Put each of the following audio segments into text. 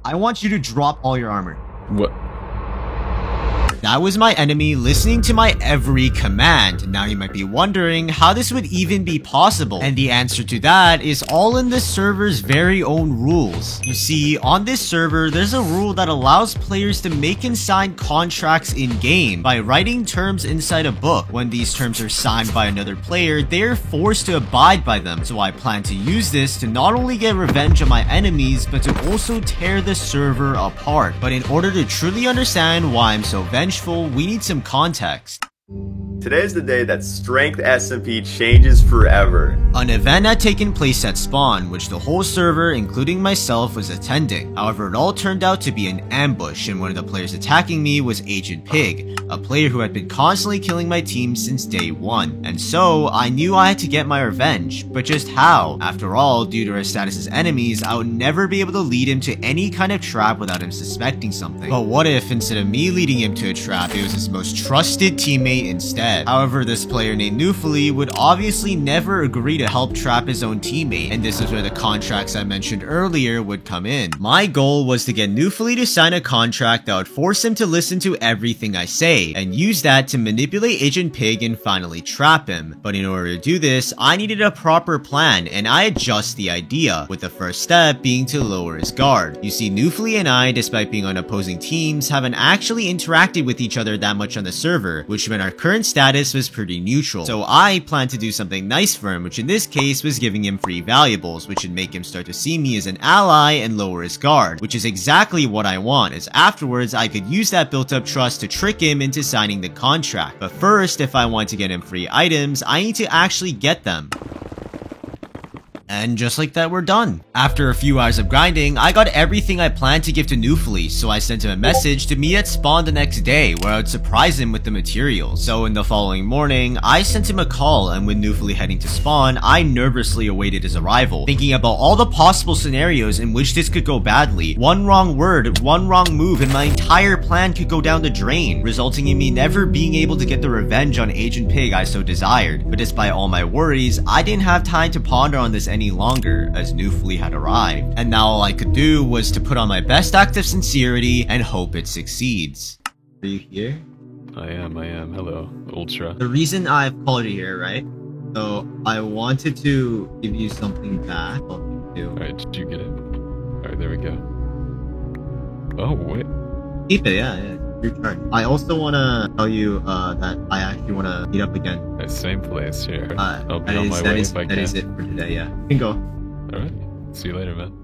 I want you to drop all your armor. What? That was my enemy listening to my every command. Now you might be wondering how this would even be possible. And the answer to that is all in this server's very own rules. You see, on this server, there's a rule that allows players to make and sign contracts in-game by writing terms inside a book. When these terms are signed by another player, they're forced to abide by them. So I plan to use this to not only get revenge on my enemies, but to also tear the server apart. But in order to truly understand why I'm so vengeful, we need some context. Today is the day that Strength SMP changes forever. An event had taken place at spawn, which the whole server, including myself, was attending. However, it all turned out to be an ambush, and one of the players attacking me was Agent Pig, a player who had been constantly killing my team since day one. And so, I knew I had to get my revenge, but just how? After all, due to our status as enemies, I would never be able to lead him to any kind of trap without him suspecting something. But what if, instead of me leading him to a trap, it was his most trusted teammate instead? However, this player named Newfully would obviously never agree to help trap his own teammate, and this is where the contracts I mentioned earlier would come in. My goal was to get Newfully to sign a contract that would force him to listen to everything I say, and use that to manipulate Agent Pig and finally trap him. But in order to do this, I needed a proper plan, and I had just the idea, with the first step being to lower his guard. You see, Newfully and I, despite being on opposing teams, haven't actually interacted with each other that much on the server, which meant our current status was pretty neutral. So I planned to do something nice for him, which in this case was giving him free valuables, which would make him start to see me as an ally and lower his guard, which is exactly what I want, as afterwards I could use that built up trust to trick him into signing the contract. But first, if I want to get him free items, I need to actually get them. And just like that, we're done. After a few hours of grinding, I got everything I planned to give to Newfully, so I sent him a message to meet at spawn the next day, where I would surprise him with the materials. So in the following morning, I sent him a call, and with Newfully heading to spawn, I nervously awaited his arrival, thinking about all the possible scenarios in which this could go badly. One wrong word, one wrong move, and my entire plan could go down the drain, resulting in me never being able to get the revenge on Agent Pig I so desired. But despite all my worries, I didn't have time to ponder on this any longer, as Newfully had arrived, and now all I could do was to put on my best act of sincerity and hope it succeeds. Are you here? I am. Hello, Ultra. The reason I've called you here, right? So I wanted to give you something back. Alright, did you get it? Alright, there we go. Oh, wait. Keep it, yeah. Your turn. I also want to tell you that I actually want to meet up again. That same place here. I'll be on my way if I can. That is it for today, yeah. You can go. Alright. See you later, man.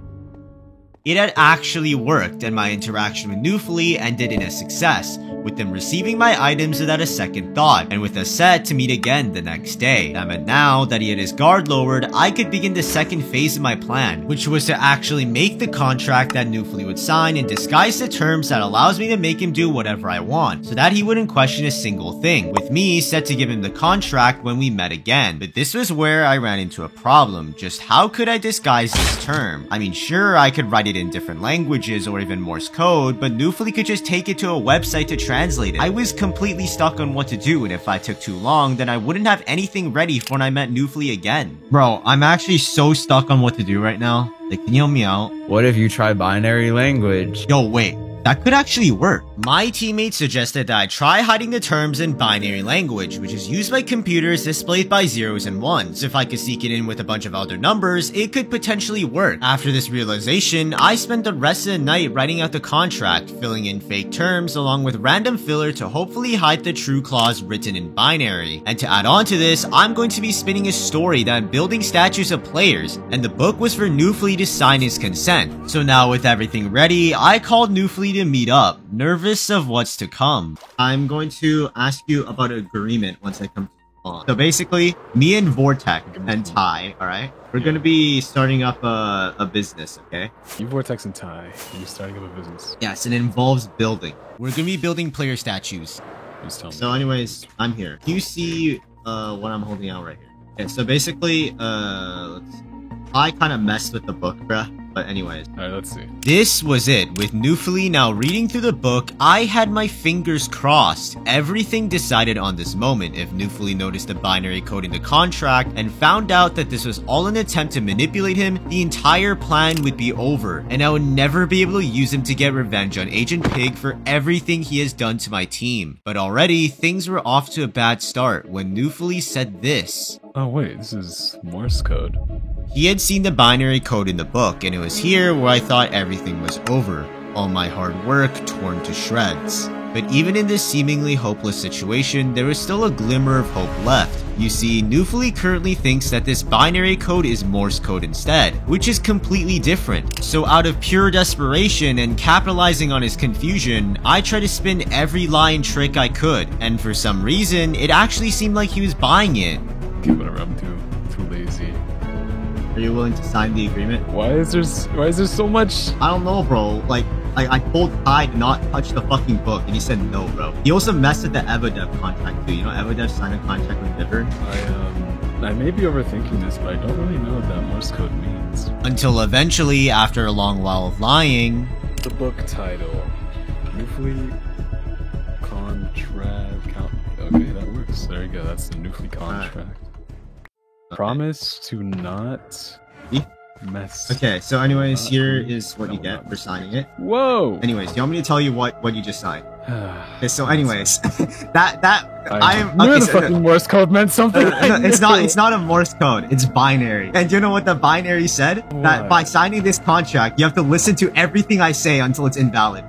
It had actually worked, and my interaction with Newfully ended in a success, with them receiving my items without a second thought, and with us set to meet again the next day. That meant now that he had his guard lowered, I could begin the second phase of my plan, which was to actually make the contract that Newfully would sign and disguise the terms that allows me to make him do whatever I want, so that he wouldn't question a single thing, with me set to give him the contract when we met again. But this was where I ran into a problem. Just how could I disguise this term? I mean, sure, I could write it in different languages or even Morse code, but Newfully could just take it to a website to translate it. I was completely stuck on what to do, and if I took too long, then I wouldn't have anything ready for when I met Newfully again. Bro, I'm actually so stuck on what to do right now. Like, can you help me out? What if you try binary language? Yo, wait. That could actually work. My teammate suggested that I try hiding the terms in binary language, which is used by computers displayed by zeros and ones. If I could sneak it in with a bunch of other numbers, it could potentially work. After this realization, I spent the rest of the night writing out the contract, filling in fake terms along with random filler to hopefully hide the true clause written in binary. And to add on to this, I'm going to be spinning a story that I'm building statues of players, and the book was for Newfully to sign his consent. So now with everything ready, I called Newfully to meet up, nervous of what's to come. I'm going to ask you about an agreement once I come to spawn. So basically, me and Vortex and Ty, alright? We're gonna be starting up a business, okay? You, Vortex, and Ty, you're starting up a business. Yes, it involves building. We're gonna be building player statues. Just tell me. So anyways, I'm here. You see what I'm holding out right here. Okay, so basically, I kind of messed with the book, bruh. But anyways. Alright, let's see. This was it. With Newfully now reading through the book, I had my fingers crossed. Everything decided on this moment if Newfully noticed the binary code in the contract and found out that this was all an attempt to manipulate him, the entire plan would be over, and I would never be able to use him to get revenge on Agent Pig for everything he has done to my team. But already, things were off to a bad start when Newfully said this. Oh wait, this is Morse code. He had seen the binary code in the book, and it was here where I thought everything was over. All my hard work torn to shreds. But even in this seemingly hopeless situation, there was still a glimmer of hope left. You see, Newfully currently thinks that this binary code is Morse code instead, which is completely different. So out of pure desperation and capitalizing on his confusion, I tried to spin every lie and trick I could, and for some reason, it actually seemed like he was buying it. Okay, whatever, I'm too lazy. Are you willing to sign the agreement? Why is there so much? I don't know, bro. Like I told Ty to not touch the fucking book, and he said no, bro. He also messed with the Evodev contract too. You know, Evodev signed a contract with Viver. I may be overthinking this, but I don't really know what that Morse code means. Until eventually, after a long while of lying, The book title. Newfully contract. Okay, that works. There you go. That's the Newfully contract. Promise to not mess. Okay, so anyways, here is what you get for signing it. Whoa! Anyways, do you want me to tell you what you just signed? Okay, so anyways, I knew the fucking Morse code meant something. No, it's not a Morse code. It's binary. And do you know what the binary said? What? That by signing this contract, you have to listen to everything I say until it's invalid.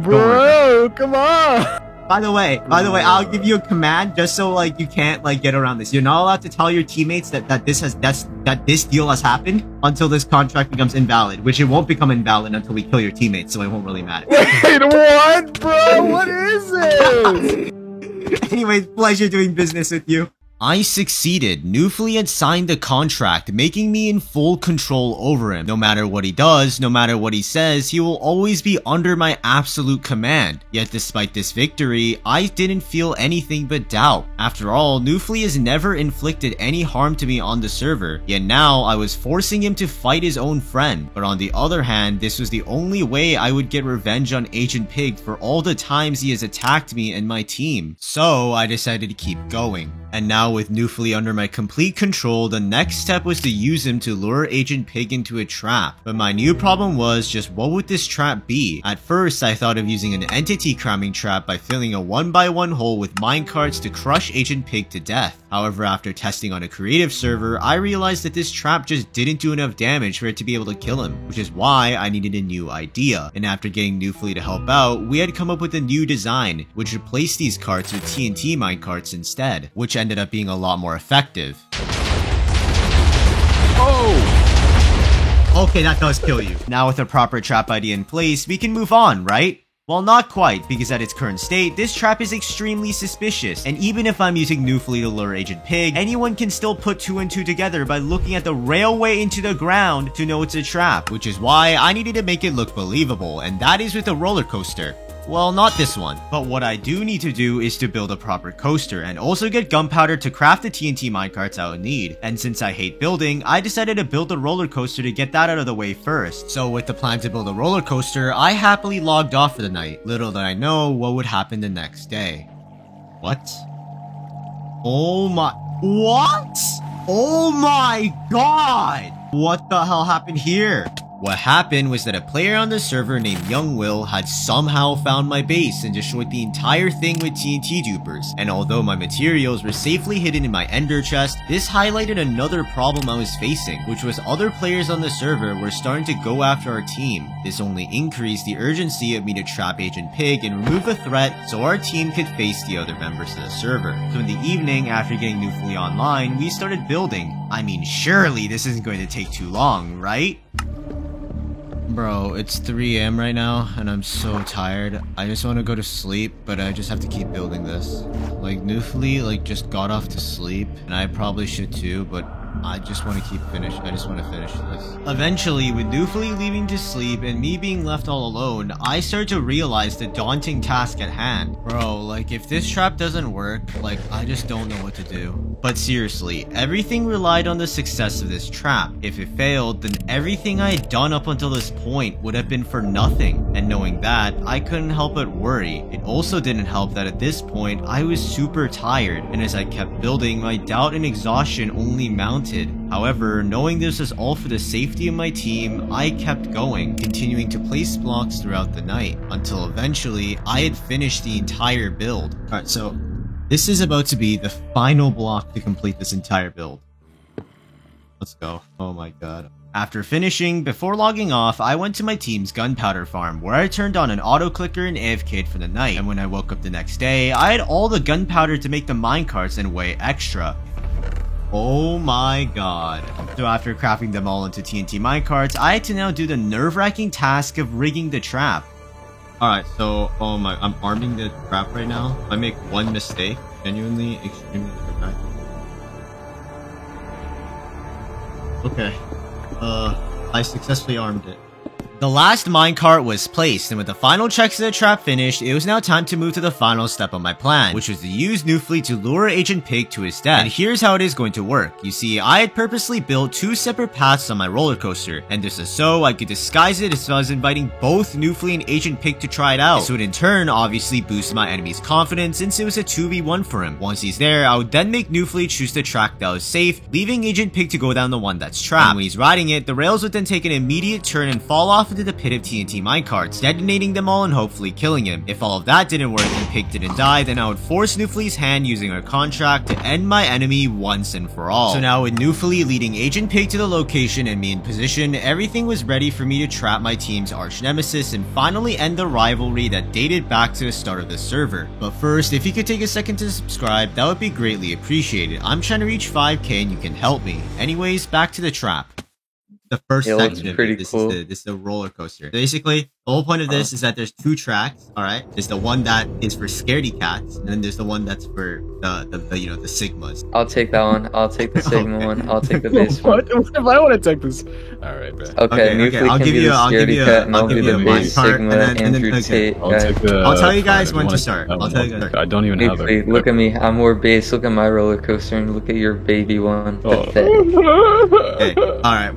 Bro, come on! By the way, I'll give you a command just so like you can't like get around this. You're not allowed to tell your teammates that this deal has happened until this contract becomes invalid, which it won't become invalid until we kill your teammates, so it won't really matter. Wait, what, bro? What is it? Anyways, pleasure doing business with you. I succeeded. Newfully had signed the contract, making me in full control over him. No matter what he does, no matter what he says, he will always be under my absolute command. Yet despite this victory, I didn't feel anything but doubt. After all, Newfully has never inflicted any harm to me on the server, yet now I was forcing him to fight his own friend. But on the other hand, this was the only way I would get revenge on Agent Pig for all the times he has attacked me and my team. So I decided to keep going. And now with Newfully under my complete control, the next step was to use him to lure Agent Pig into a trap. But my new problem was just what would this trap be? At first, I thought of using an entity cramming trap by filling a 1x1 hole with minecarts to crush Agent Pig to death. However, after testing on a creative server, I realized that this trap just didn't do enough damage for it to be able to kill him, which is why I needed a new idea. And after getting Newfully to help out, we had come up with a new design, which replaced these carts with TNT minecarts instead, which ended up being a lot more effective. Oh! Okay, that does kill you. Now with a proper trap idea in place, we can move on, right? Well, not quite, because at its current state, this trap is extremely suspicious, and even if I'm using Newfully to lure Agent Pig, anyone can still put 2 and 2 together by looking at the railway into the ground to know it's a trap, which is why I needed to make it look believable, and that is with a roller coaster. Well, not this one, but what I do need to do is to build a proper coaster and also get gunpowder to craft the TNT minecarts I would need. And since I hate building, I decided to build a roller coaster to get that out of the way first. So with the plan to build a roller coaster, I happily logged off for the night. Little did I know what would happen the next day. What? Oh my... What? Oh my god! What the hell happened here? What happened was that a player on the server named Young Will had somehow found my base and destroyed the entire thing with TNT dupers. And although my materials were safely hidden in my ender chest, this highlighted another problem I was facing, which was other players on the server were starting to go after our team. This only increased the urgency of me to trap Agent Pig and remove a threat so our team could face the other members of the server. So in the evening, after getting Newfully online, we started building. I mean, surely this isn't going to take too long, right? Bro, it's 3 AM right now, and I'm so tired. I just want to go to sleep, but I just have to keep building this. Like, Newfully, like, just got off to sleep, and I probably should too, but I just want to keep finish. I just want to finish this. Eventually, with Newfly leaving to sleep and me being left all alone, I start to realize the daunting task at hand. Bro, like if this trap doesn't work, like I just don't know what to do. But seriously, everything relied on the success of this trap. If it failed, then everything I had done up until this point would have been for nothing. And knowing that, I couldn't help but worry. It also didn't help that at this point, I was super tired, and as I kept building, my doubt and exhaustion only mounted. However, knowing this was all for the safety of my team, I kept going, continuing to place blocks throughout the night, until eventually, I had finished the entire build. Alright, so this is about to be the final block to complete this entire build. Let's go. Oh my god. After finishing, before logging off, I went to my team's gunpowder farm, where I turned on an auto clicker and AFK'd for the night, and when I woke up the next day, I had all the gunpowder to make the minecarts and way extra. Oh my god. So after crafting them all into TNT minecarts, I had to now do the nerve-wracking task of rigging the trap. Alright, so, oh my, I'm arming the trap right now. If I make one mistake, genuinely, extremely nerve-wracking. Okay. I successfully armed it. The last minecart was placed, and with the final checks of the trap finished, it was now time to move to the final step of my plan, which was to use Newfly to lure Agent Pig to his death. And here's how it is going to work. You see, I had purposely built two separate paths on my roller coaster, and this is so I could disguise it as I was inviting both Newfly and Agent Pig to try it out. This would in turn obviously boost my enemy's confidence since it was a 2v1 for him. Once he's there, I would then make Newfly choose the track that was safe, leaving Agent Pig to go down the one that's trapped. And when he's riding it, the rails would then take an immediate turn and fall off into the pit of TNT minecarts, detonating them all and hopefully killing him. If all of that didn't work and Pig didn't die, then I would force Newfly's hand using our contract to end my enemy once and for all. So now with Newfly leading Agent Pig to the location and me in position, everything was ready for me to trap my team's arch nemesis and finally end the rivalry that dated back to the start of the server. But first, if you could take a second to subscribe, that would be greatly appreciated. I'm trying to reach 5k and you can help me. Anyways, back to the trap. The first section of it. This is the roller coaster. Basically, the whole point of this is that there's two tracks. All right, there's the one that is for scaredy cats, and then there's the one that's for the sigmas. I'll take that one. I'll take the sigma one. I'll take the base one. What if I want to take this? All right, bro. Okay, Newfly can do the scaredy cat, and I'll do the base sigma. Andrew Tate. I'll tell you guys when to start. I'll tell you guys. I don't even have it. Look at me. I'm more base. Look at my roller coaster, and look at your baby one. Okay. All right.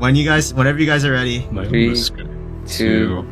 Whenever you guys are ready. 3, 2,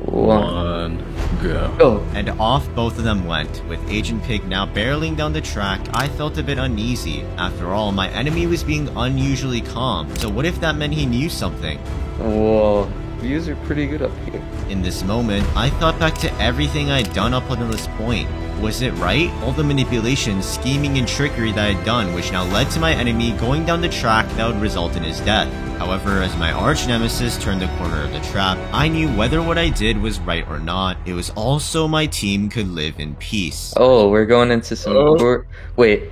1, go. And off both of them went. With Agent Pig now barreling down the track, I felt a bit uneasy. After all, my enemy was being unusually calm. So what if that meant he knew something? Whoa. Views are pretty good up here. In this moment, I thought back to everything I'd done up until this point. Was it right? All the manipulation, scheming, and trickery that I'd done, which now led to my enemy going down the track that would result in his death. However, as my arch nemesis turned the corner of the trap, I knew whether what I did was right or not, it was also my team could live in peace. Oh, we're going into some... Wait.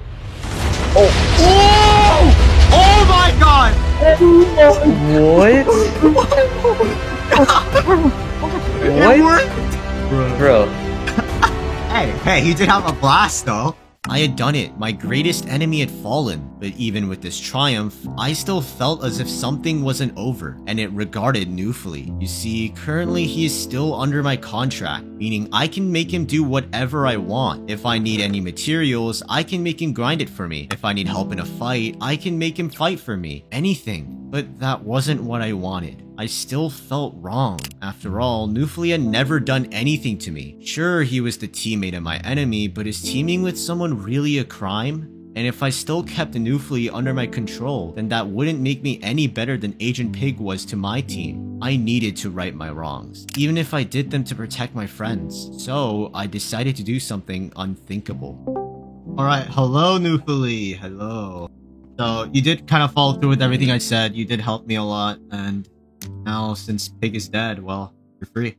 Oh! Oh my god! What? It worked! Bro. Hey, you did have a blast though. I had done it. My greatest enemy had fallen. But even with this triumph, I still felt as if something wasn't over, and it regarded Newfly. You see, currently he is still under my contract, meaning I can make him do whatever I want. If I need any materials, I can make him grind it for me. If I need help in a fight, I can make him fight for me. Anything. But that wasn't what I wanted. I still felt wrong. After all, Newfly had never done anything to me. Sure, he was the teammate of my enemy, but is teaming with someone really a crime? And if I still kept Newfly under my control, then that wouldn't make me any better than Agent Pig was to my team. I needed to right my wrongs, even if I did them to protect my friends. So, I decided to do something unthinkable. Alright, hello Newfly, hello. So, you did kind of follow through with everything I said, you did help me a lot, and now since Pig is dead, well, you're free.